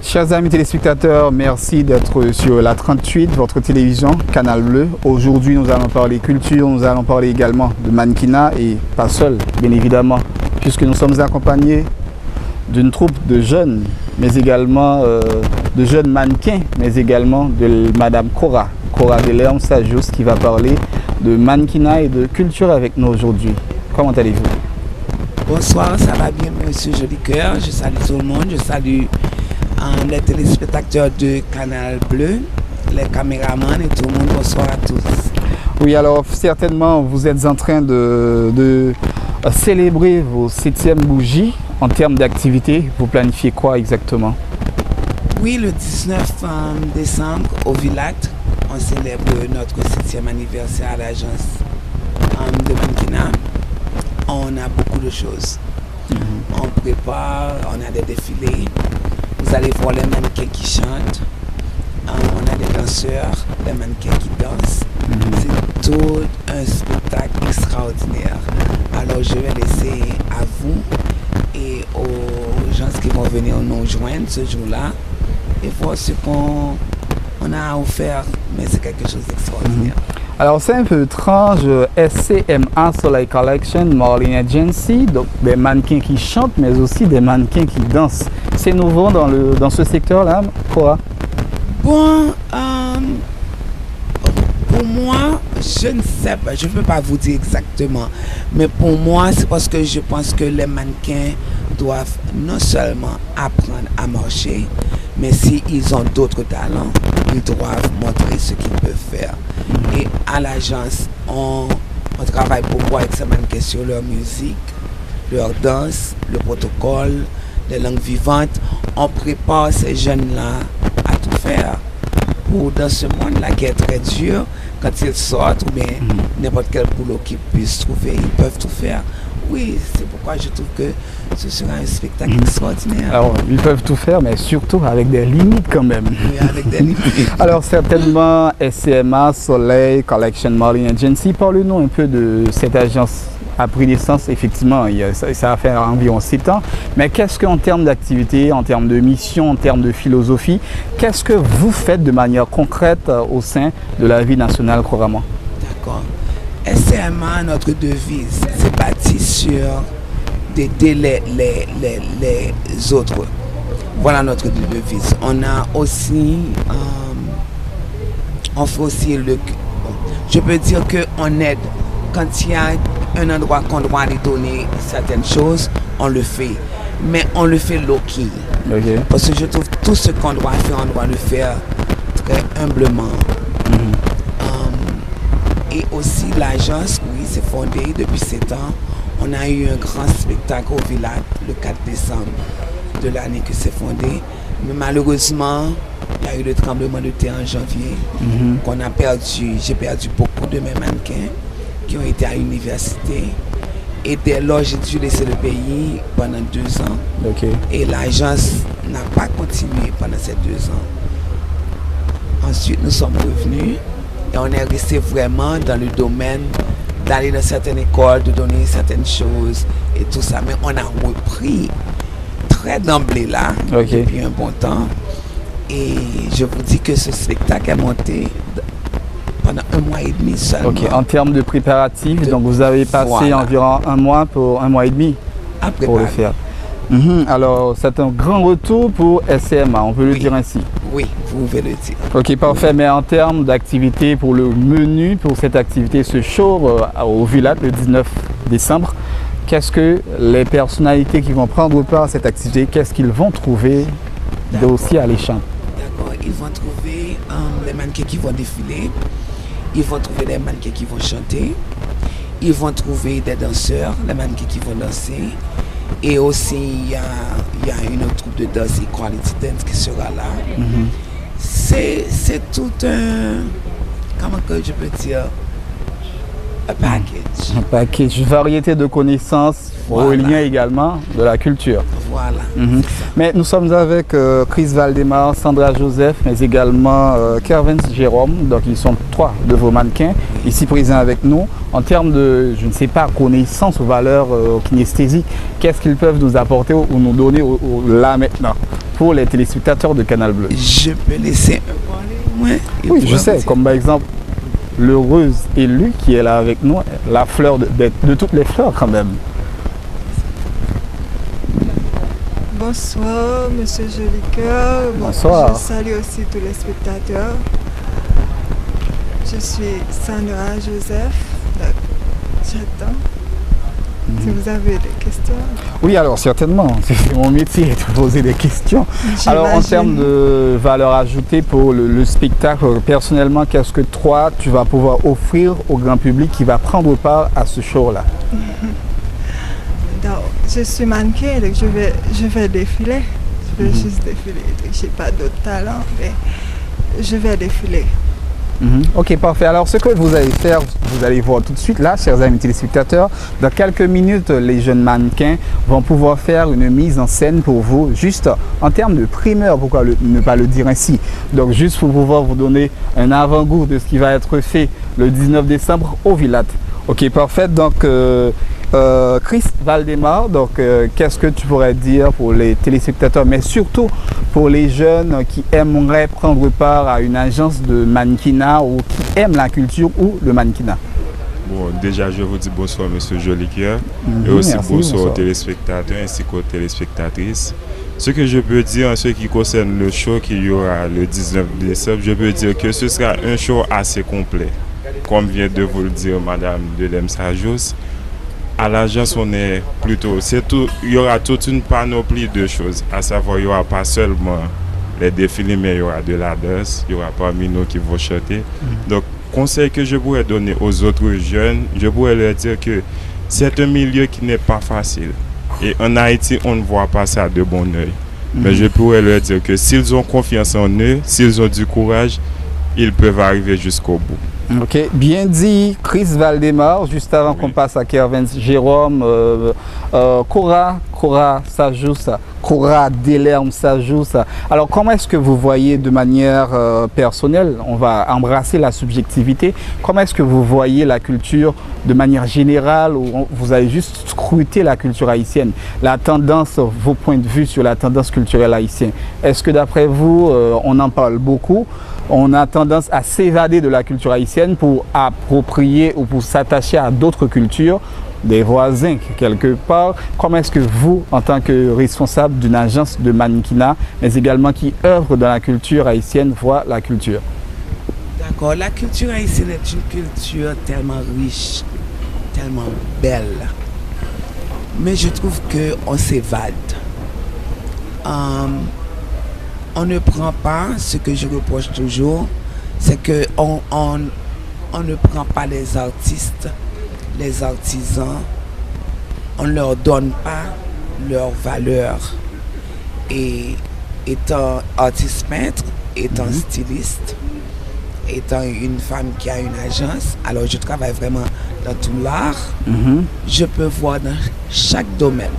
Chers amis téléspectateurs, merci d'être sur la 38, votre télévision, Canal Bleu. Aujourd'hui, nous allons parler culture, nous allons parler également de mannequinat et pas seul, bien évidemment, puisque nous sommes accompagnés d'une troupe de jeunes, mais également de jeunes mannequins, mais également de Madame Cora de Léon Sajous qui va parler de mannequinat et de culture avec nous aujourd'hui. Comment allez-vous? Bonsoir, ça va bien, monsieur Jolicoeur. Je salue tout le monde. Je salue les téléspectateurs de Canal Bleu, les caméramans et tout le monde. Bonsoir à tous. Oui, alors certainement, vous êtes en train de célébrer vos 7e bougies en termes d'activité. Vous planifiez quoi exactement? Oui, le 19 décembre, au Vilat, on célèbre notre 7e anniversaire à l'agence de mannequinat. On a beaucoup de choses. On prépare, on a des défilés. Vous allez voir les mannequins qui chantent. On a des danseurs, les mannequins qui dansent. C'est tout un spectacle extraordinaire. Alors je vais laisser à vous et aux gens qui vont venir nous joindre ce jour-là et voir ce qu'on a offert. Mais c'est quelque chose d'extraordinaire. Alors c'est un peu étrange, SCMA Soleil Collection, Marlin Agency, donc des mannequins qui chantent mais aussi des mannequins qui dansent. C'est nouveau dans ce secteur-là, quoi? Bon, pour moi, je ne sais pas, je ne peux pas vous dire exactement, mais pour moi c'est parce que je pense que les mannequins doivent non seulement apprendre à marcher, mais s'ils ont d'autres talents, ils doivent montrer ce qu'ils peuvent faire. Et à l'agence, on travaille beaucoup avec ces mannequins sur leur musique, leur danse, le protocole, les langues vivantes. On prépare ces jeunes-là à tout faire pour dans ce monde-là qui est très dur. Quand ils sortent, ou bien n'importe quel boulot qu'ils puissent trouver, ils peuvent tout faire. Oui, c'est pourquoi je trouve que ce sera un spectacle extraordinaire. Alors, ils peuvent tout faire, mais surtout avec des limites quand même. Oui, avec des limites. Alors, certainement, SCMA, Soleil, Collection Marlin Agency, parlez-nous un peu de cette agence. A pris naissance, effectivement, ça a fait environ 7 ans. Mais qu'est-ce qu'en termes d'activité, en termes de mission, en termes de philosophie, qu'est-ce que vous faites de manière concrète au sein de la vie nationale couramment? D'accord. SCMA, notre devise, c'est bâti sur d'aider les autres. Voilà notre devise. On a aussi, on fait aussi je peux dire qu'on aide quand il y a un endroit qu'on doit aller donner certaines choses, on le fait. Mais on le fait low-key. Okay. Parce que je trouve tout ce qu'on doit faire, on doit le faire très humblement. Et aussi l'agence, oui, c'est fondé depuis 7 ans. On a eu un grand spectacle au village le 4 décembre de l'année que c'est fondé. Mais malheureusement, il y a eu le tremblement de terre en janvier qu'on a perdu. J'ai perdu beaucoup de mes mannequins qui ont été à l'université. Et dès lors, j'ai dû laisser le pays pendant 2 ans. Okay. Et l'agence n'a pas continué pendant ces 2 ans. Ensuite, nous sommes revenus. Et on est resté vraiment dans le domaine d'aller dans certaines écoles, de donner certaines choses et tout ça. Mais on a repris très d'emblée là, depuis un bon temps. Et je vous dis que ce spectacle est monté pendant 1 mois et demi seulement. Ok, en termes de préparatifs, donc vous avez passé environ 1 mois pour 1 mois et demi pour le faire. Alors, c'est un grand retour pour SCMA, on peut le dire ainsi. Oui, vous pouvez le dire. Ok, parfait. Mais en termes d'activité, pour le menu, pour cette activité, ce show au Vilat le 19 décembre, qu'est-ce que les personnalités qui vont prendre part à cette activité, qu'est-ce qu'ils vont trouver aussi alléchant? D'accord, ils vont trouver les mannequins qui vont défiler, ils vont trouver les mannequins qui vont chanter, ils vont trouver des danseurs, les mannequins qui vont danser. Et aussi, il y a une autre troupe de danse, Equality Dance, qui sera là. C'est tout un... Comment que je peux dire? A package. Un package, variété de connaissances, reliant également de la culture. Voilà. Mais nous sommes avec Chris Valdemar, Sandra Joseph, mais également Kervin Jérôme. Donc ils sont 3 de vos mannequins ici présents avec nous. En termes de, je ne sais pas, connaissances ou valeurs kinesthésiques, qu'est-ce qu'ils peuvent nous apporter ou nous donner là maintenant pour les téléspectateurs de Canal Bleu? Je peux laisser un parler, oui, je sais, comme par exemple l'heureuse élue qui est là avec nous, la fleur de toutes les fleurs quand même. Bonsoir, Monsieur Jolicoeur. Bonsoir. Je salue aussi tous les spectateurs. Je suis Sandra Joseph. J'attends. Si vous avez des questions. Oui, alors certainement, c'est mon métier de poser des questions. Alors en termes de valeur ajoutée pour le spectacle, personnellement, qu'est-ce que toi, tu vas pouvoir offrir au grand public qui va prendre part à ce show-là? Donc, je suis mannequin, donc je vais défiler. Je vais juste défiler. Je n'ai pas d'autre talent, mais je vais défiler. Ok, parfait. Alors, ce que vous allez faire, vous allez voir tout de suite là, chers amis téléspectateurs. Dans quelques minutes, les jeunes mannequins vont pouvoir faire une mise en scène pour vous, juste en termes de primeur, pourquoi ne pas le dire ainsi. Donc, juste pour pouvoir vous donner un avant-goût de ce qui va être fait le 19 décembre au Vilat. Ok, parfait. Donc, Chris Valdemar, donc qu'est-ce que tu pourrais dire pour les téléspectateurs, mais surtout pour les jeunes qui aimeraient prendre part à une agence de mannequinat ou qui aiment la culture ou le mannequinat? Bon, déjà, je vous dis bonsoir, Monsieur Jolicoeur, et aussi bonsoir aux téléspectateurs ainsi qu'aux téléspectatrices. Ce que je peux dire en ce qui concerne le show qu'il y aura le 19 décembre, je peux dire que ce sera un show assez complet. Comme vient de vous le dire Madame Delem Sajos, à l'agence, on est plutôt, il y aura toute une panoplie de choses, à savoir, il n'y aura pas seulement les défilés, mais il y aura de la danse, il y aura parmi nous qui vont chanter. Donc, conseil que je pourrais donner aux autres jeunes, je pourrais leur dire que c'est un milieu qui n'est pas facile. Et en Haïti, on ne voit pas ça de bon oeil. Mais je pourrais leur dire que s'ils ont confiance en eux, s'ils ont du courage, ils peuvent arriver jusqu'au bout. Ok, bien dit, Chris Valdemar. Juste avant qu'on passe à Kervin Jérôme, Cora Sajous, Cora Delerme Sajous. Alors, comment est-ce que vous voyez de manière personnelle, on va embrasser la subjectivité, comment est-ce que vous voyez la culture de manière générale, ou vous avez juste scruté la culture haïtienne, la tendance, vos points de vue sur la tendance culturelle haïtienne? Est-ce que d'après vous, on en parle beaucoup? On a tendance à s'évader de la culture haïtienne pour approprier ou pour s'attacher à d'autres cultures, des voisins quelque part. Comment est-ce que vous, en tant que responsable d'une agence de mannequinat, mais également qui œuvre dans la culture haïtienne, voit la culture? D'accord, la culture haïtienne est une culture tellement riche, tellement belle. Mais je trouve qu'on s'évade. On ne prend pas, ce que je reproche toujours, c'est qu'on ne prend pas les artistes, les artisans, on ne leur donne pas leur valeur. Et étant artiste peintre, étant styliste, étant une femme qui a une agence, alors je travaille vraiment dans tout l'art, je peux voir dans chaque domaine,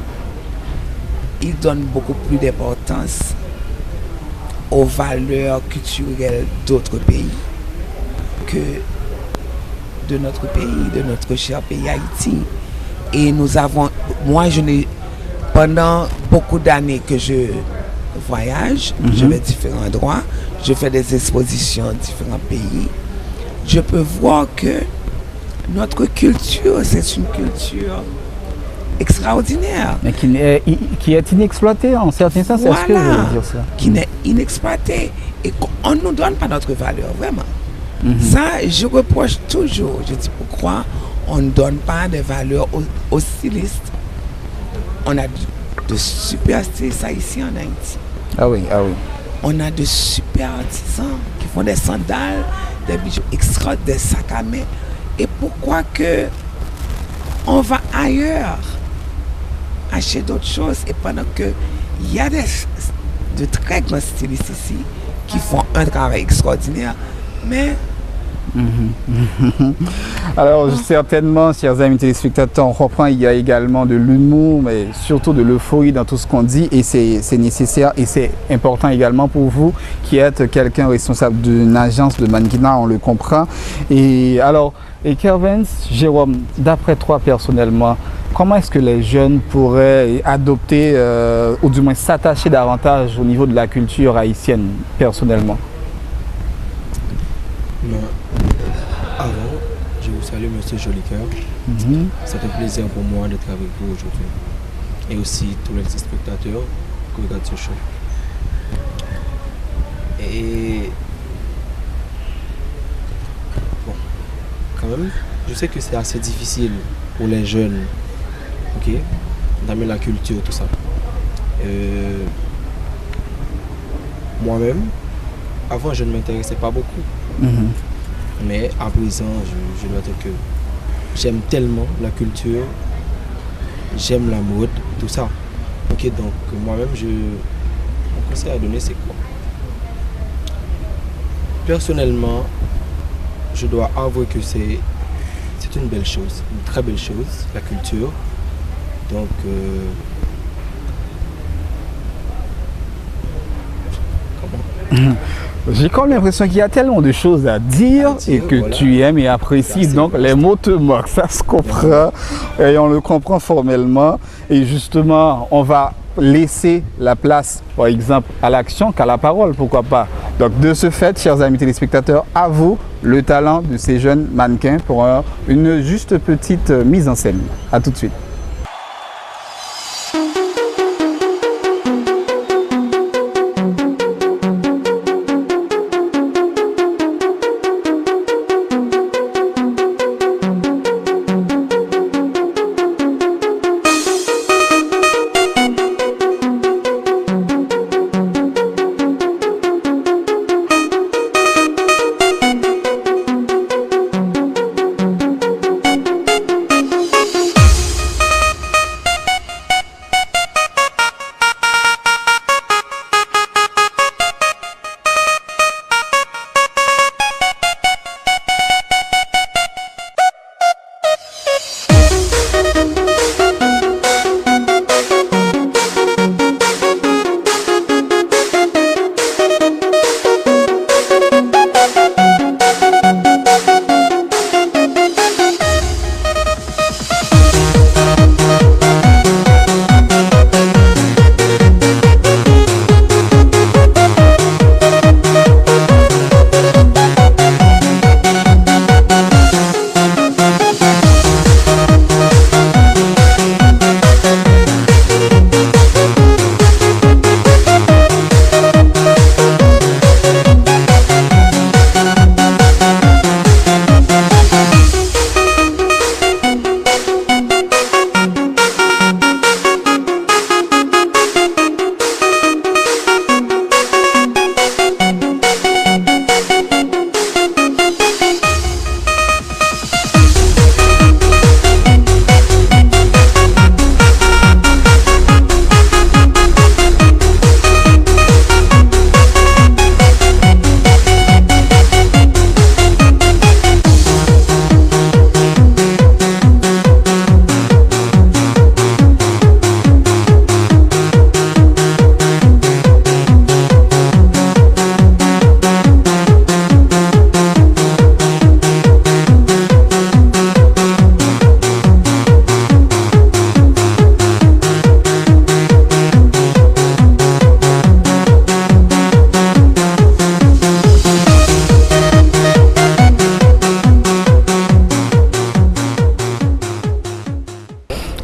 ils donnent beaucoup plus d'importance aux valeurs culturelles d'autres pays que de notre pays, de notre cher pays Haïti. Et nous avons, pendant beaucoup d'années que je voyage, je vais à différents endroits, je fais des expositions dans différents pays, je peux voir que notre culture, c'est une culture extraordinaire. Mais qui est inexploitée en certains sens, voilà, est-ce que je veux dire ça? Qui n'est inexploitée et qu'on ne nous donne pas notre valeur, vraiment. Ça, je reproche toujours. Je dis pourquoi on ne donne pas de valeur aux stylistes. On a de super stylistes ici en Haïti. Ah oui, ah oui. On a de super artisans qui font des sandales, des bijoux extra, des sacs à main. Et pourquoi que on va ailleurs acheter d'autres choses, et pendant que il y a de très grands stylistes ici qui font un travail extraordinaire, mais Alors certainement, chers amis téléspectateurs, on comprend il y a également de l'humour, mais surtout de l'euphorie dans tout ce qu'on dit et c'est nécessaire et c'est important également pour vous qui êtes quelqu'un responsable d'une agence de mannequinat, on le comprend. Et alors, Kervins, Jérôme, d'après toi personnellement, comment est-ce que les jeunes pourraient adopter ou du moins s'attacher davantage au niveau de la culture haïtienne personnellement? Avant, je vous salue, Monsieur Jolicoeur. C'est un plaisir pour moi d'être avec vous aujourd'hui. Et aussi tous les spectateurs qui regardent ce show. Et bon, quand même, je sais que c'est assez difficile pour les jeunes, ok, d'amener la culture, tout ça. Moi-même, avant, je ne m'intéressais pas beaucoup. Mais à présent, je dois dire que j'aime tellement la culture, j'aime la mode, tout ça. Ok, donc moi-même, mon conseil à donner, c'est quoi? Personnellement, je dois avouer que c'est une belle chose, une très belle chose, la culture. Donc, comment? J'ai comme l'impression qu'il y a tellement de choses à dire et que voilà, tu aimes et apprécies. Donc les mots te moquent, ça se comprend et on le comprend formellement. Et justement, on va laisser la place, par exemple, à l'action qu'à la parole, pourquoi pas. Donc de ce fait, chers amis téléspectateurs, à vous le talent de ces jeunes mannequins pour une juste petite mise en scène. À tout de suite.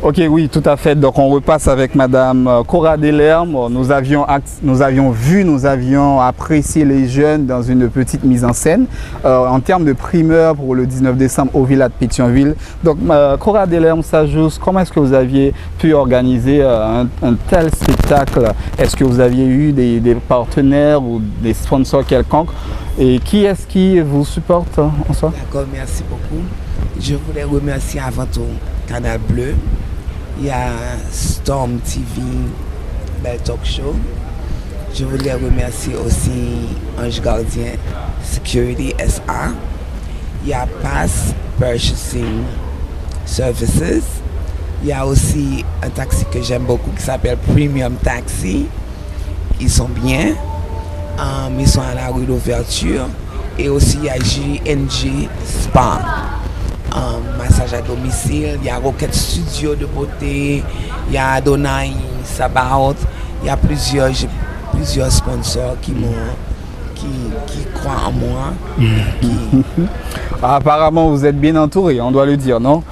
Ok, oui, tout à fait. Donc on repasse avec Madame Cora Delerme. Nous avions apprécié les jeunes dans une petite mise en scène en termes de primeur pour le 19 décembre au Villa de Pétionville. Donc Cora Delerme, Sajous, comment est-ce que vous aviez pu organiser un tel spectacle? Est-ce que vous aviez eu des partenaires ou des sponsors quelconques? Et qui est-ce qui vous supporte en soi? D'accord, merci beaucoup. Je voulais remercier avant tout Canal Bleu. Il y a Storm TV, le talk show. Je voulais remercier aussi Ange Gardien Security SA. il y a Pass Purchasing Services. Il y a aussi un taxi que j'aime beaucoup qui s'appelle Premium Taxi. Ils sont bien. Ils sont à la rue d'Ouverture. Et aussi, il y a JNG Spa. Massage à domicile. Il y a Rocket Studio de beauté. Il y a Adonai Sabaoth. Il y a plusieurs sponsors qui croient en moi. Apparemment, vous êtes bien entouré, on doit le dire, non?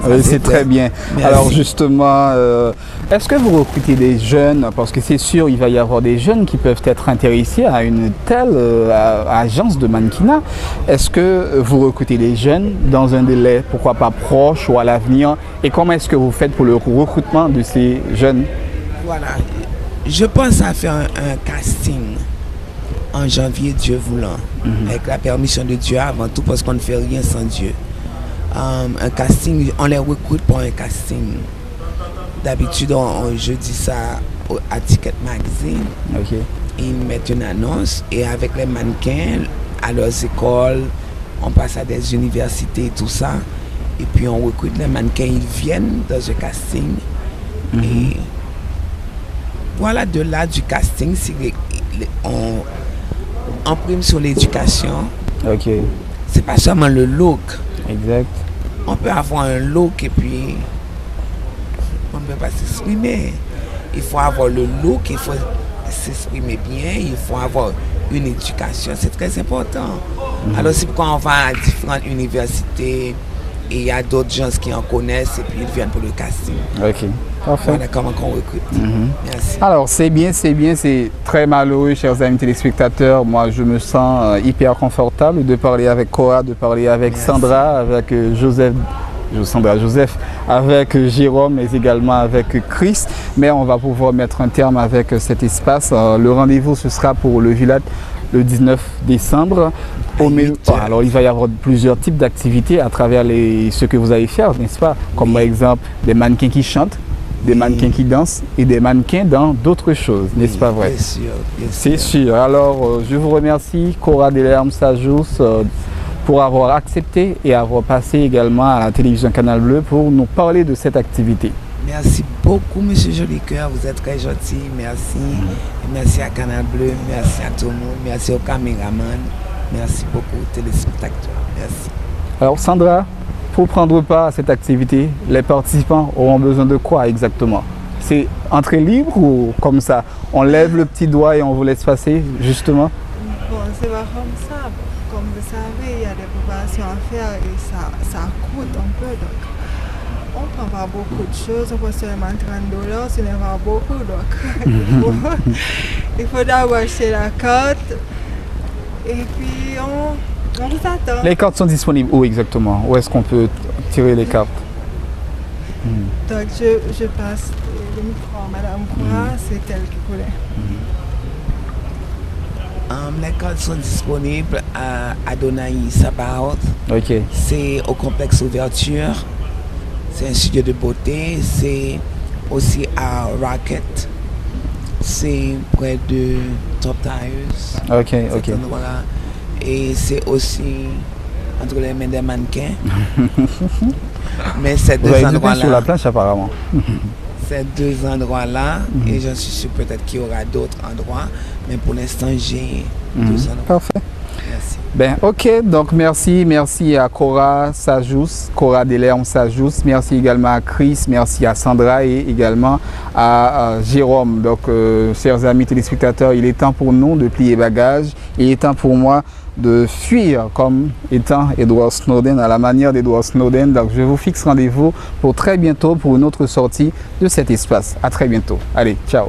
Oui, c'est très bien. Merci. Alors justement, est-ce que vous recrutez des jeunes? Parce que c'est sûr, il va y avoir des jeunes qui peuvent être intéressés à une telle agence de mannequinat. Est-ce que vous recrutez des jeunes dans un délai, pourquoi pas proche ou à l'avenir? Et comment est-ce que vous faites pour le recrutement de ces jeunes? Voilà. Je pense à faire un casting en janvier, Dieu voulant, avec la permission de Dieu avant tout, parce qu'on ne fait rien sans Dieu. Un casting, on les recrute pour un casting. D'habitude, je dis ça à Ticket Magazine. Okay. Ils mettent une annonce et avec les mannequins à leurs écoles, on passe à des universités et tout ça. Et puis on recrute les mannequins, ils viennent dans un casting. Et voilà, de là du casting, on prime sur l'éducation. Ok. C'est pas seulement le look. Exact. On peut avoir un look et puis on ne peut pas s'exprimer. Il faut avoir le look, il faut s'exprimer bien, il faut avoir une éducation, c'est très important. Alors c'est pourquoi on va à différentes universités et il y a d'autres gens qui en connaissent et puis ils viennent pour le casting. Ok, parfait. Voilà comment on recrute. Merci. Alors c'est bien, c'est très malheureux, chers amis téléspectateurs. Moi je me sens hyper confortable de parler avec Cora, de parler avec Sandra, avec Joseph, avec Jérôme, mais également avec Chris. Mais on va pouvoir mettre un terme avec cet espace. Le rendez-vous, ce sera pour le village le 19 décembre. Alors il va y avoir plusieurs types d'activités à travers ce que vous allez faire, n'est-ce pas? Comme par exemple des mannequins qui chantent, des mannequins qui dansent et des mannequins dans d'autres choses, n'est-ce pas vrai? Bien sûr. C'est sûr. Alors je vous remercie, Cora Delerme Sajous, pour avoir accepté et avoir passé également à la télévision Canal Bleu pour nous parler de cette activité. Merci beaucoup, Monsieur Jolicoeur. Vous êtes très gentil. Merci. Merci à Canal Bleu. Merci à tout le monde. Merci aux caméramans. Merci beaucoup aux téléspectateurs. Merci. Alors, Sandra, pour prendre part à cette activité, les participants auront besoin de quoi exactement? C'est entrée libre ou comme ça? On lève le petit doigt et on vous laisse passer, justement? Bon, c'est pas comme ça. Comme vous savez, il y a des préparations à faire et ça coûte un peu. Donc, on ne prend pas beaucoup de choses, on prend seulement $30, ce n'est pas beaucoup. Donc, il faut d'abord acheter la carte et puis on vous attend. Les cartes sont disponibles où exactement? Où est-ce qu'on peut tirer les cartes? Donc, je passe le micro à Madame Cora, c'est elle qui voulait. Les cartes sont disponibles à Adonai Sabaoth. Ok. C'est au complexe Ouverture. C'est un studio de beauté. C'est aussi à Rocket. C'est près de Top Tires. Ok. Voilà. Et c'est aussi entre les mains des mannequins. Mais ces deux endroits-là. Sur la planche apparemment. Ces deux endroits-là, et j'en suis sûr peut-être qu'il y aura d'autres endroits, mais pour l'instant j'ai deux endroits. Parfait. Merci. Ben ok, donc merci à Cora Sajous, Cora Delerme Sajous, merci également à Chris, merci à Sandra et également à Jérôme. Donc chers amis téléspectateurs, il est temps pour nous de plier bagages, il est temps pour moi de fuir comme étant Edward Snowden, à la manière d'Edward Snowden. Donc je vous fixe rendez-vous pour très bientôt pour une autre sortie de cet espace. À très bientôt. Allez, ciao.